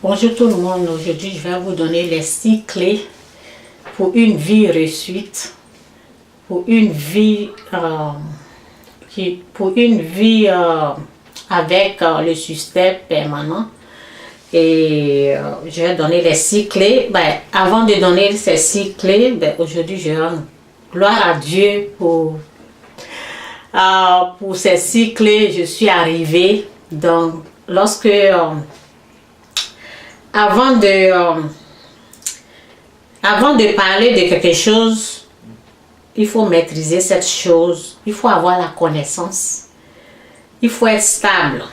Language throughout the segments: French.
Bonjour tout le monde, aujourd'hui je vais vous donner les 6 clés pour une vie réussite, pour une vie, avec le succès permanent. Et je vais donner les 6 clés. Avant de donner ces 6 clés, aujourd'hui je rends gloire à Dieu pour ces 6 clés. Je suis arrivée. Donc lorsque avant de parler de quelque chose, il faut maîtriser cette chose, il faut avoir la connaissance, il faut être stable.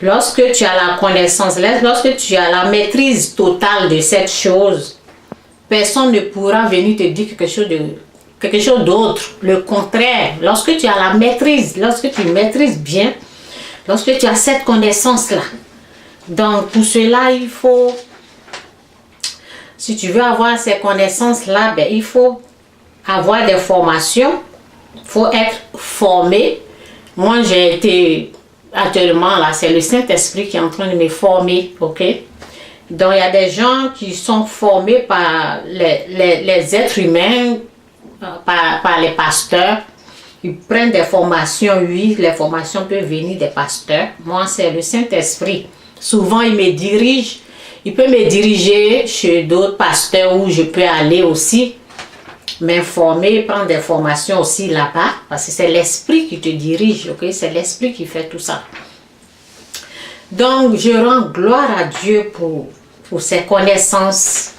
Lorsque tu as la connaissance, lorsque tu as la maîtrise totale de cette chose, personne ne pourra venir te dire quelque chose d'autre. Le contraire, lorsque tu as la maîtrise, lorsque tu maîtrises bien, lorsque tu as cette connaissance-là, donc pour cela, il faut, si tu veux avoir ces connaissances-là, il faut avoir des formations, il faut être formé. Moi, j'ai été, actuellement, là, c'est le Saint-Esprit qui est en train de me former, ok? Donc, il y a des gens qui sont formés par les êtres humains, par les pasteurs. Ils prennent des formations, oui, les formations peuvent venir des pasteurs. Moi, c'est le Saint-Esprit. Souvent, il me dirige, il peut me diriger chez d'autres pasteurs où je peux aller aussi m'informer, prendre des formations aussi là-bas, parce que c'est l'esprit qui te dirige, ok? C'est l'esprit qui fait tout ça. Donc, je rends gloire à Dieu pour ses connaissances.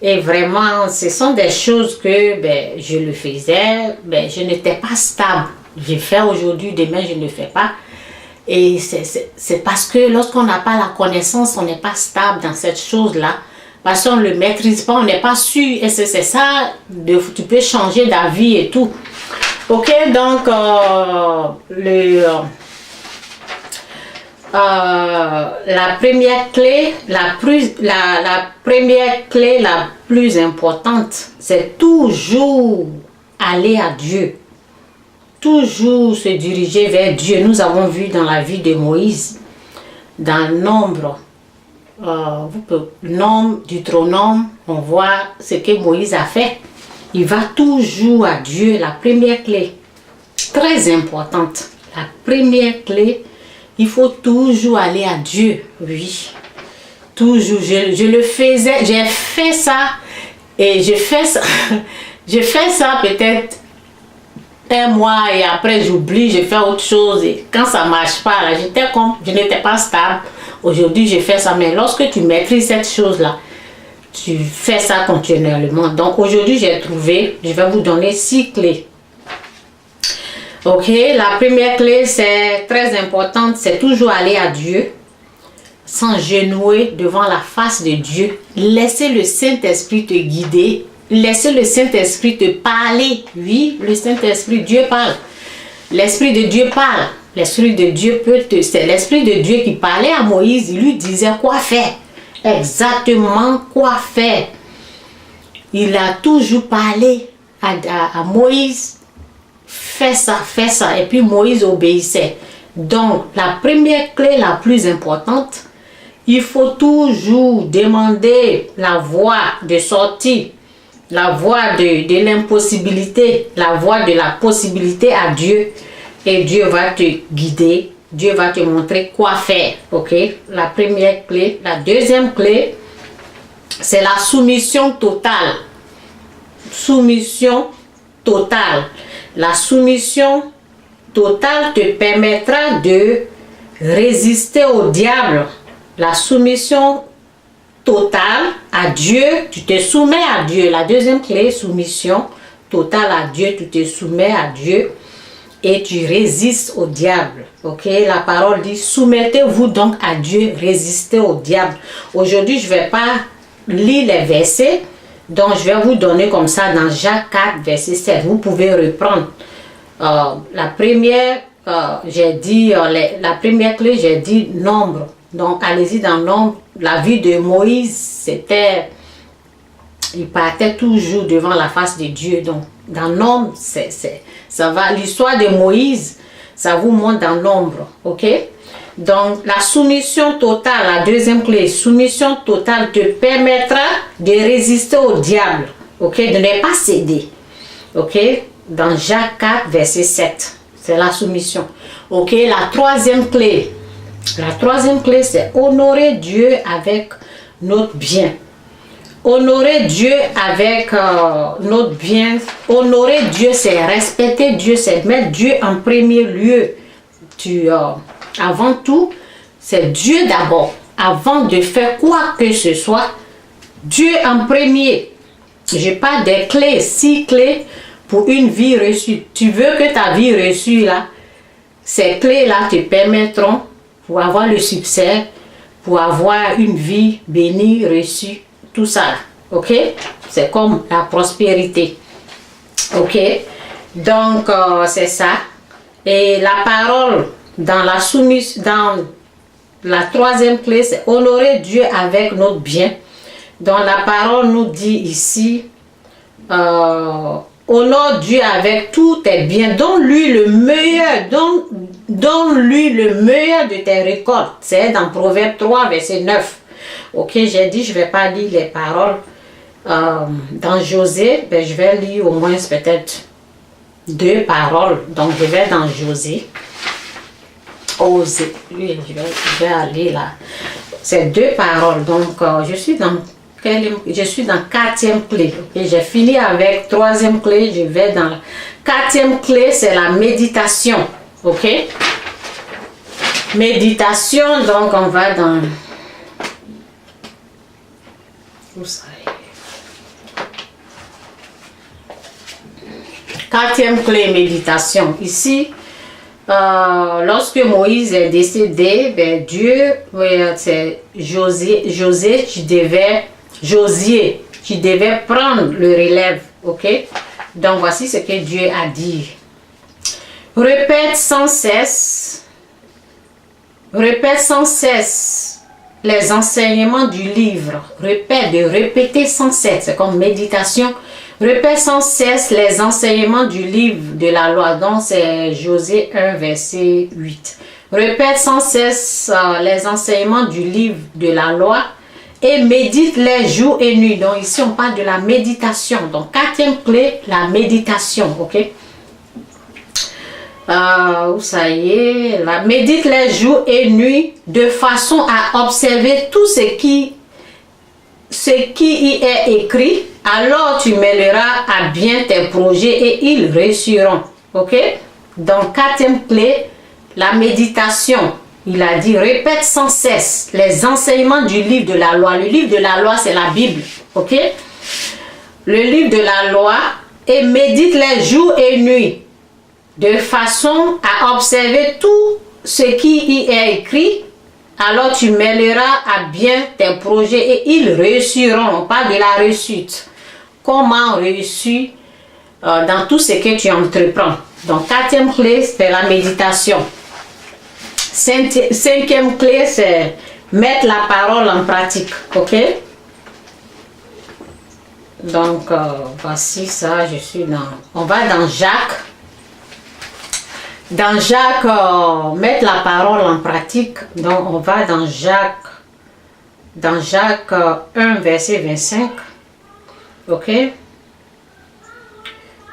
Et vraiment, ce sont des choses que je le faisais, je n'étais pas stable. Je fais aujourd'hui, demain je ne fais pas. Et c'est parce que lorsqu'on n'a pas la connaissance, on n'est pas stable dans cette chose-là. Parce qu'on ne le maîtrise pas, on n'est pas sûr. Et c'est ça, tu peux changer d'avis et tout. Ok, donc la première clé, la première clé la plus importante, c'est toujours aller à Dieu. Toujours se diriger vers Dieu. Nous avons vu dans la vie de Moïse, dans Nombre, Deutéronome, on voit ce que Moïse a fait. Il va toujours à Dieu. La première clé, très importante, la première clé, il faut toujours aller à Dieu, oui. Toujours, je le faisais, j'ai fait ça, et je fais ça, je fais ça peut-être un mois et après j'oublie, je fais autre chose et quand ça marche pas, là, je n'étais pas stable. Aujourd'hui je fais ça, mais lorsque tu maîtrises cette chose-là, tu fais ça continuellement. Donc aujourd'hui j'ai trouvé, je vais vous donner 6 clés. Ok, la première clé c'est très importante, c'est toujours aller à Dieu, s'agenouiller devant la face de Dieu, laisser le Saint-Esprit te guider. Laissez le Saint-Esprit te parler. Oui, le Saint-Esprit, Dieu parle. L'Esprit de Dieu parle. L'Esprit de Dieu c'est l'Esprit de Dieu qui parlait à Moïse. Il lui disait quoi faire. Exactement quoi faire. Il a toujours parlé à Moïse. Fais ça, fais ça. Et puis Moïse obéissait. Donc, la première clé la plus importante, il faut toujours demander la voie de sortie. La voie de l'impossibilité, la voie de la possibilité à Dieu. Et Dieu va te guider, Dieu va te montrer quoi faire. Ok, la première clé. La deuxième clé, c'est la soumission totale. Soumission totale. La soumission totale te permettra de résister au diable. La soumission totale à Dieu, tu te soumets à Dieu. La deuxième clé, soumission totale à Dieu, tu te soumets à Dieu et tu résistes au diable. Ok, la parole dit soumettez-vous donc à Dieu, résistez au diable. Aujourd'hui je ne vais pas lire les versets, donc je vais vous donner comme ça dans Jacques 4 verset 7. Vous pouvez reprendre la première, j'ai dit la première clé, j'ai dit Nombre. Donc allez-y dans Nombre. La vie de Moïse, c'était, il partait toujours devant la face de Dieu. Donc dans Nombre, ça va. L'histoire de Moïse, ça vous montre dans Nombre, ok? Donc, la soumission totale, la deuxième clé, soumission totale te permettra de résister au diable, ok, de ne pas céder, ok, dans Jacques 4, verset 7, c'est la soumission, ok. La troisième clé, c'est honorer Dieu avec notre bien. Honorer Dieu avec notre bien. Honorer Dieu, c'est respecter Dieu, c'est mettre Dieu en premier lieu. Avant tout, c'est Dieu d'abord. Avant de faire quoi que ce soit, Dieu en premier. Je parle des clés, 6 clés pour une vie reçue. Tu veux que ta vie reçue, là, ces clés-là te permettront pour avoir le succès, pour avoir une vie bénie, reçue, tout ça, ok? C'est comme la prospérité, ok? Donc, c'est ça. Et la parole dans la soumission, dans la troisième clé, c'est honorer Dieu avec notre bien. Donc, la parole nous dit ici, honore Dieu avec tous tes biens, donne-lui le meilleur, donne-lui le meilleur de tes récoltes. C'est dans Proverbe 3, verset 9. Ok, j'ai dit, je ne vais pas lire les paroles dans Josée, mais je vais lire au moins peut-être 2 paroles. Donc, je vais dans Josée. Osée. Oui, je vais aller là. C'est 2 paroles. Donc, je suis dans 4e clé. Okay? J'ai fini avec 3e clé. Je vais dans la 4e clé, c'est la méditation. Ok? Méditation, donc on va dans... Où ça est? 4e clé, méditation. Ici, lorsque Moïse est décédé, ben Dieu, c'est Josier qui devait prendre le relève, ok? Donc voici ce que Dieu a dit. Répète sans cesse les enseignements du livre. Répéter sans cesse, c'est comme méditation. Répète sans cesse les enseignements du livre de la loi. Donc c'est Josué 1, verset 8. Répète sans cesse les enseignements du livre de la loi et médite les jours et nuits. Donc ici on parle de la méditation. Donc 4e clé, la méditation, ok? Où ça y est? La médite les jours et nuits de façon à observer tout ce qui y est écrit. Alors tu mêleras à bien tes projets et ils réussiront. Ok? Donc 4e clé, la méditation. Il a dit répète sans cesse les enseignements du livre de la loi. Le livre de la loi, c'est la Bible. Ok? Le livre de la loi et médite les jours et nuits de façon à observer tout ce qui y est écrit. Alors tu mêleras à bien tes projets et ils réussiront. On parle de la réussite. Comment réussir dans tout ce que tu entreprends. Donc 4e clé, c'est la méditation. 5e clé, c'est mettre la parole en pratique. Ok? Donc voici ça, je suis dans... On va dans Jacques. Dans Jacques, mettre la parole en pratique. Donc on va dans Jacques 1, verset 25. Ok?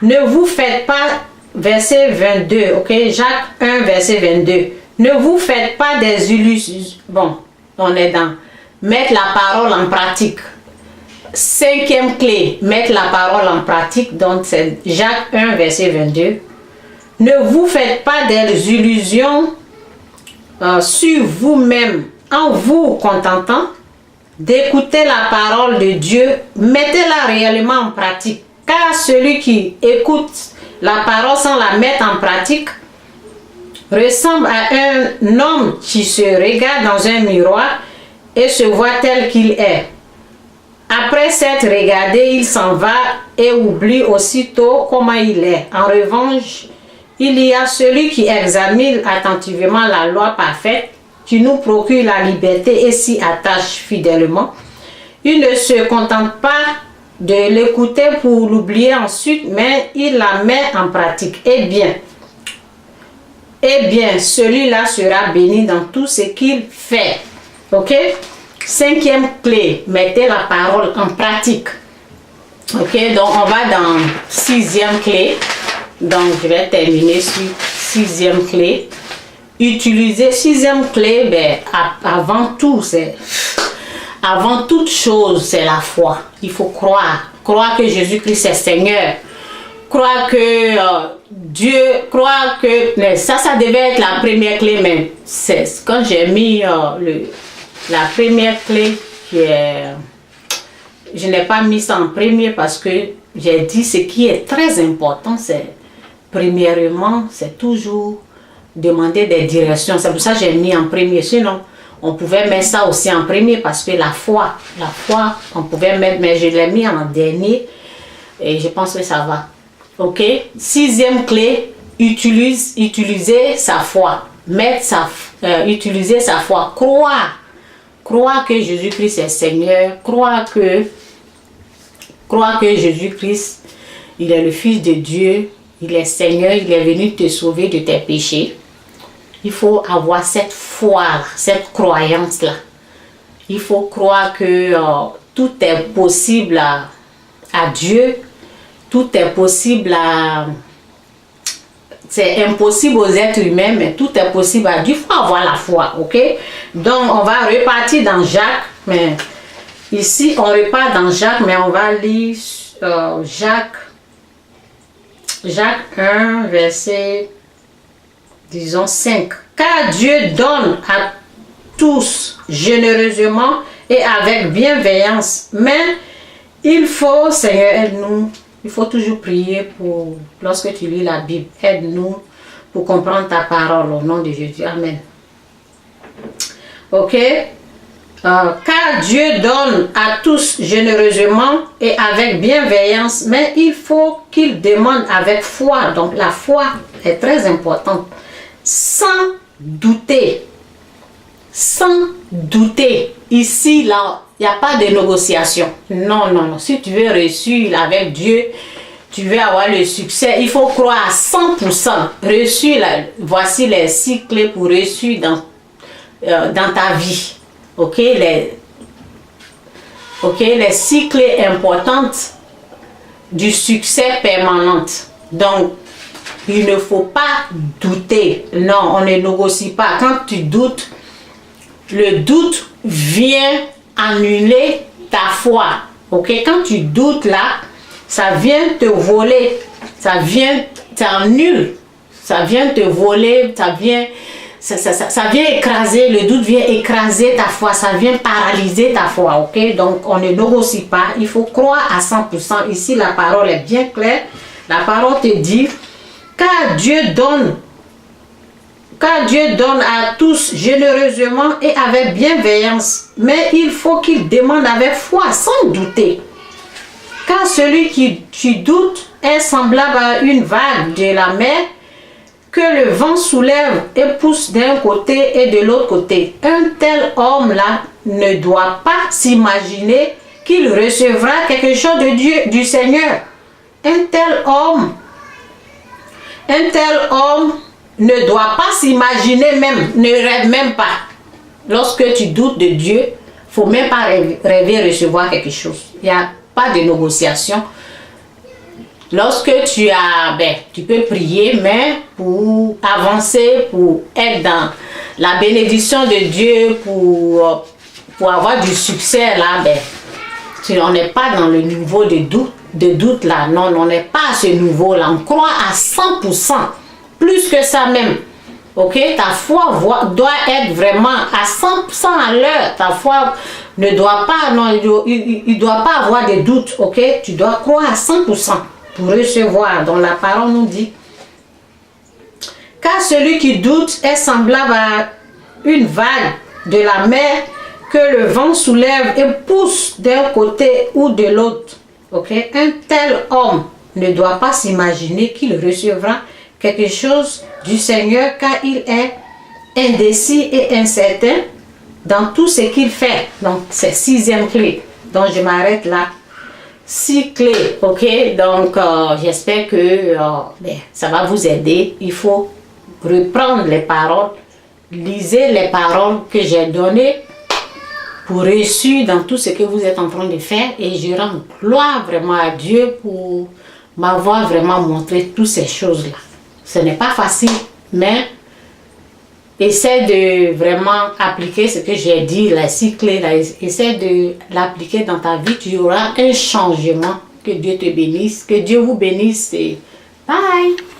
Ne vous faites pas, verset 22, ok? Jacques 1, verset 22. Ne vous faites pas des illusions. Bon, on est dans mettre la parole en pratique. 5e clé, mettre la parole en pratique. Donc c'est Jacques 1, verset 22. Ne vous faites pas des illusions sur vous-même en vous contentant d'écouter la parole de Dieu. Mettez-la réellement en pratique. Car celui qui écoute la parole sans la mettre en pratique ressemble à un homme qui se regarde dans un miroir et se voit tel qu'il est. Après s'être regardé, il s'en va et oublie aussitôt comment il est. En revanche, il y a celui qui examine attentivement la loi parfaite, qui nous procure la liberté et s'y attache fidèlement. Il ne se contente pas de l'écouter pour l'oublier ensuite, mais il la met en pratique. Eh bien, eh bien, celui-là sera béni dans tout ce qu'il fait. Ok? Cinquième clé, mettez la parole en pratique. Ok, donc on va dans sixième clé. Donc je vais terminer sur sixième clé. Utiliser sixième clé, ben, avant tout, c'est avant toute chose, c'est la foi. Il faut croire. Croire que Jésus-Christ est Seigneur. Croire que Dieu, croire que ça devait être la première clé, mais c'est quand j'ai mis la première clé qui est, je n'ai pas mis ça en premier parce que j'ai dit ce qui est très important, c'est premièrement, c'est toujours demander des directions. C'est pour ça que j'ai mis en premier. Sinon, on pouvait mettre ça aussi en premier parce que la foi, on pouvait mettre, mais je l'ai mis en dernier et je pense que ça va. Ok? Sixième clé, utiliser sa foi. Utiliser sa foi. Croire que Jésus-Christ est Seigneur. Croire que Jésus-Christ, il est le Fils de Dieu. Il est Seigneur. Il est venu te sauver de tes péchés. Il faut avoir cette foi-là, cette croyance-là. Il faut croire que tout est possible à Dieu. Tout est possible à... C'est impossible aux êtres humains, mais tout est possible à Dieu. Il faut avoir la foi, ok? Donc, on va repartir dans Jacques. Mais ici, on repart dans Jacques, mais on va lire Jacques 1, verset, disons, 5. Car Dieu donne à tous généreusement et avec bienveillance. Mais il faut, Seigneur, aide-nous. Il faut toujours prier pour, lorsque tu lis la Bible, aide-nous pour comprendre ta parole au nom de Jésus. Amen. Ok? Car Dieu donne à tous généreusement et avec bienveillance, mais il faut qu'il demande avec foi. Donc la foi est très importante. Sans douter. Sans douter. Ici, là, il n'y a pas de négociation. Non, non, non. Si tu veux réussir avec Dieu, tu veux avoir le succès, il faut croire à 100%. Réussir, voici les 6 clés pour réussir dans ta vie. Ok, les 6 clés importantes du succès permanent. Donc, il ne faut pas douter. Non, on ne négocie pas. Quand tu doutes, le doute vient annuler ta foi. Ok, quand tu doutes là, ça vient te voler. Ça annule. Ça vient te voler. Ça vient écraser. Le doute vient écraser ta foi. Ça vient paralyser ta foi. Ok, donc on ne négocie pas. Il faut croire à 100%. Ici, la parole est bien claire. La parole te dit, car Dieu donne à tous généreusement et avec bienveillance, mais il faut qu'il demande avec foi, sans douter. Car celui qui doute est semblable à une vague de la mer que le vent soulève et pousse d'un côté et de l'autre côté. Un tel homme-là ne doit pas s'imaginer qu'il recevra quelque chose de Dieu, du Seigneur. Un tel homme ne doit pas s'imaginer même, ne rêve même pas. Lorsque tu doutes de Dieu, il ne faut même pas rêver recevoir quelque chose. Il n'y a pas de négociation. Lorsque tu peux prier, mais pour avancer, pour être dans la bénédiction de Dieu, pour avoir du succès là, on n'est pas dans le niveau de doute là. Non, on n'est pas à ce niveau là. On croit à 100%. Plus que ça même. Ok, ta foi doit être vraiment à 100% à l'heure. Ta foi ne doit pas, non, il doit pas avoir de doute. Ok, tu dois croire à 100% pour recevoir. Donc la parole nous dit, car celui qui doute est semblable à une vague de la mer que le vent soulève et pousse d'un côté ou de l'autre. Ok, un tel homme ne doit pas s'imaginer qu'il recevra quelque chose du Seigneur, car il est indécis et incertain dans tout ce qu'il fait. Donc, c'est 6e clé. Donc, je m'arrête là. 6 clés, ok? Donc, j'espère que ça va vous aider. Il faut reprendre les paroles. Lisez les paroles que j'ai données pour réussir dans tout ce que vous êtes en train de faire. Et je rends gloire vraiment à Dieu pour m'avoir vraiment montré toutes ces choses-là. Ce n'est pas facile, mais essaie de vraiment appliquer ce que j'ai dit, les 6 clés-là. Essaie de l'appliquer dans ta vie. Tu auras un changement. Que Dieu te bénisse. Que Dieu vous bénisse. Et bye!